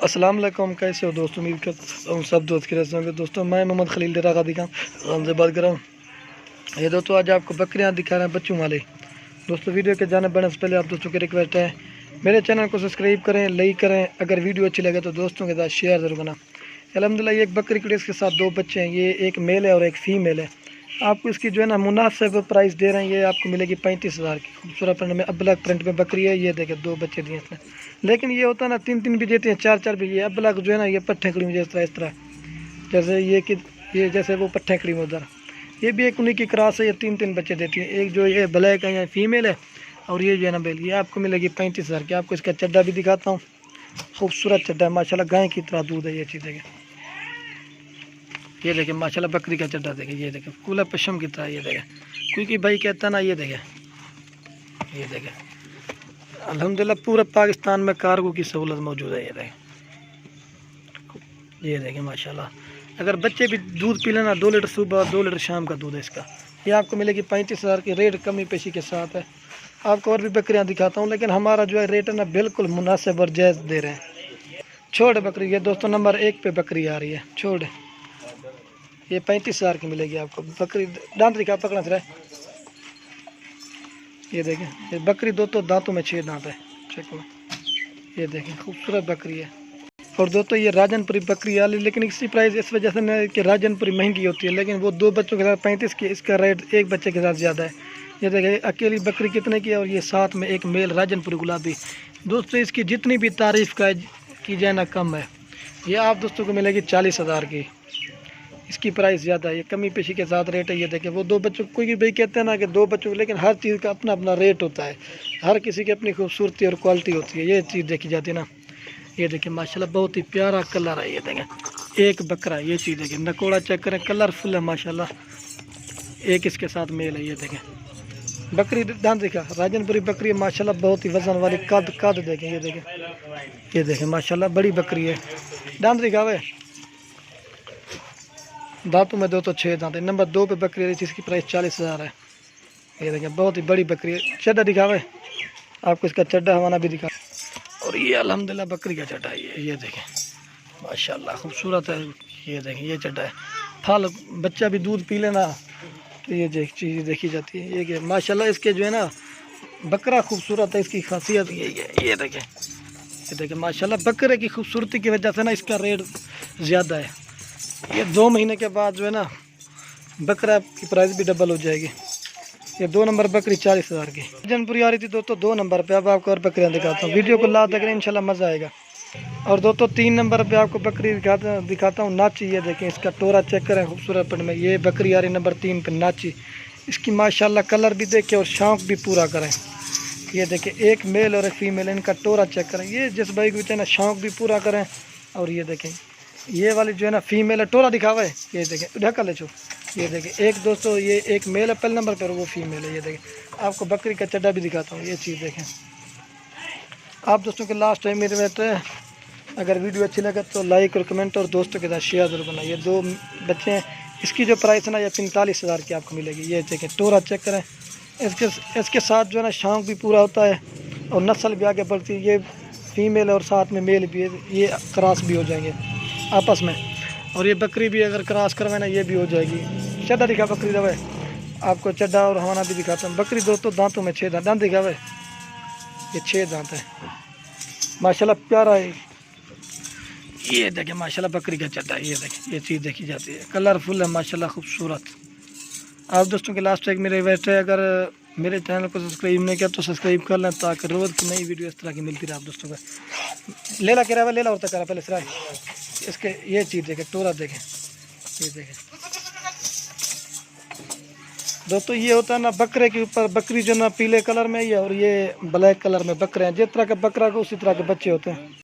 अस्सलाम वालेकुम, कैसे हो दोस्तों। उम्मीद करता हूँ सब दोस्त के रहते होंगे। दोस्तों मैं मोहम्मद खलील डेरा गादी खां से बात कर रहा हूँ। ये दोस्तों आज आपको बकरियाँ दिखा रहे हैं बच्चों वाले। दोस्तों वीडियो के जाने बढ़ने से पहले आप दोस्तों की रिक्वेस्ट है मेरे चैनल को सब्सक्राइब करें, लाइक करें। अगर वीडियो अच्छी लगे तो दोस्तों के साथ शेयर जरूर करना। अल्हम्दुलिल्लाह ये एक बकरी की इसके साथ दो बच्चे हैं। ये एक मेल है और एक फीमेल है। आपको इसकी जो है ना मुनासिब प्राइस दे रहे हैं। ये आपको मिलेगी 35,000 की। खूबसूरत प्रिंट में अब्लक प्रिंट में बकरी है। ये देखे दो बच्चे दिए इसमें, लेकिन ये होता है ना 3-3 भी देते हैं, 4-4 भी। ये अब्लक जो है ना ये पट्टे खड़ी में इस तरह जैसे ये जैसे वो पट्टे खड़ी में उधर। ये भी एक उन्हीं की क्रॉस है। ये 3-3 बच्चे देती है। एक जो ये ब्लैक है या फीमेल है और ये जो है ना बेल। ये आपको मिलेगी 35,000 की। आपको इसका चड्डा भी दिखाता हूँ। खूबसूरत चड्डा है माशाल्लाह, गाय की तरह दूध है। ये चीज़ देखें, ये देखें माशाल्लाह बकरी का चड्डा देखें। ये देखें कूला पशम की तरह। ये देखें क्योंकि भाई कहता है ना। ये देखें अल्हम्दुलिल्लाह पूरे पाकिस्तान में कार्गो की सहूलत मौजूद है। ये देखें माशाल्लाह। अगर बच्चे भी दूध पी लेना 2 लीटर सुबह 2 लीटर शाम का दूध है इसका। ये आपको मिलेगी 35,000 की। रेट कमी पेशी के साथ है। आपको और भी बकरियां दिखाता हूँ, लेकिन हमारा जो है रेट है ना बिल्कुल मुनासिब और जायज़ दे रहे हैं। छोड़ बकरी ये दोस्तों नंबर 1 पे बकरी आ रही है। छोड़ ये 35,000 की मिलेगी आपको बकरी। दांत दिखा पकड़ना रहा है। ये देखें ये बकरी दोस्तों दांतों में 6 दांत है। चेक में ये देखें खूबसूरत बकरी है। और दोस्तों ये राजनपुरी बकरी वाली, लेकिन इसी प्राइस इस वजह से ना कि राजनपुरी महंगी होती है, लेकिन वो 2 बच्चों के साथ 35 की। इसका रेट एक बच्चे के साथ ज़्यादा है। ये देखें अकेली बकरी कितने की है और ये साथ में एक मेल राजनपुरी गुलाबी। दोस्तों इसकी जितनी भी तारीफ़ की जाए ना कम है। ये आप दोस्तों को मिलेगी 40,000 की। इसकी प्राइस ज़्यादा है। ये कमी पेशी के साथ रेट है। ये देखें वो 2 बच्चों कोई भाई कहते हैं ना कि 2 बच्चों, लेकिन हर चीज़ का अपना अपना रेट होता है। हर किसी की अपनी खूबसूरती और क्वालिटी होती है। ये चीज़ देखी जाती है ना। ये देखें माशाल्लाह बहुत ही प्यारा कलर है। ये देखें एक बकरा। ये चीज़ देखें नकोड़ा चेक करें, कलरफुल है माशाल्लाह। एक इसके साथ मेल है। ये देखें बकरी दांत दिखा राजनपुरी बकरी माशाल्लाह बहुत ही वजन वाली। कद देखें। ये देखें माशाल्लाह बड़ी बकरी है। दांत दिखा हुआ है। दांतों में 2 तो 6 दांत है। नंबर 2 पे बकरी है जिसकी प्राइस 40,000 है। ये देखें बहुत ही बड़ी बकरी है। चड्डा दिखा हुआ है। आपको इसका चड्डा हवाना भी दिखा। और ये अल्हम्दुलिल्लाह बकरी का चड्डा है। ये देखें माशाल्लाह खूबसूरत है। ये देखें ये चड्डा है। फल बच्चा भी दूध पी लेना तो ये चीज़ देखी जाती है। ये माशाल्लाह इसके जो है ना बकरा खूबसूरत है। इसकी खासियत यही है। ये देखें माशाल्लाह बकरे की खूबसूरती की वजह से ना इसका रेट ज़्यादा है। ये 2 महीने के बाद जो है ना बकरा की प्राइस भी डबल हो जाएगी। ये 2 नंबर बकरी 40,000 की जनपुरी आ रही थी दोस्तों 2 नंबर पे। अब आपको और बकरियां दिखाता हूँ। वीडियो को लास्ट तक इंशाल्लाह मज़ा आएगा। और दोस्तों 3 नंबर पे आपको बकरी दिखाता हूँ नाची। ये देखें इसका टोरा चेक करें खूबसूरत प्रिंट में। ये बकरी आ रही नंबर 3 पे नाची। इसकी माशाल्लाह कलर भी देखें और शौक भी पूरा करें। ये देखें एक मेल और एक फीमेल। इनका टोरा चेक करें। ये जिस भाई को ना शौक भी पूरा करें। और ये देखें ये वाली जो है ना फीमेल है। टोरा दिखा हुआ है। ये देखें ढका ले छो। ये देखें एक दोस्तों ये एक मेल है पहले नंबर पर, वो फीमेल है। ये देखें आपको बकरी का चड्डा भी दिखाता हूँ। ये चीज़ देखें आप दोस्तों के लास्ट टाइम मेरे रहते हैं। अगर वीडियो अच्छी लगे तो लाइक और कमेंट और दोस्तों के साथ शेयर जरूर करना। ये 2 बच्चे हैं। इसकी जो प्राइस है ना ये 45,000 की आपको मिलेगी। ये देखें टोरा चेक करें। इसके साथ जो है ना शौक भी पूरा होता है और नस्ल भी आगे बढ़ती है। ये फीमेल और साथ में मेल भी है। ये क्रॉस भी हो जाएंगे आपस में। और ये बकरी भी अगर क्रॉस करवाना ये भी हो जाएगी। चड्डा दिखा बकरी दवा आपको चड्डा और हवाना भी दिखाता हूँ। बकरी दोस्तों दांतों में 6 दांत दिखा हुआ है। ये 6 दांत है माशाल्लाह प्यारा है। ये देखें माशाल्लाह बकरी का चड्डा। ये देखें ये चीज़ देखी जाती है। कलरफुल है माशाल्लाह खूबसूरत। आप दोस्तों के लास्ट एक मेरे रिक्वेस्ट है अगर मेरे चैनल को सब्सक्राइब नहीं किया तो सब्सक्राइब कर लें ताकि रोज़ की नई वीडियो इस तरह की मिलती रहे आप दोस्तों को। लेला कह रहा लेला और तक पहले सराय इसके। ये चीज़ देखें टोरा देखें। ये देखें दोस्तों ये होता है ना बकरे के ऊपर बकरी जो ना पीले कलर में ही है और ये ब्लैक कलर में बकरे हैं। जिस तरह का बकरा को उसी तरह के बच्चे होते हैं।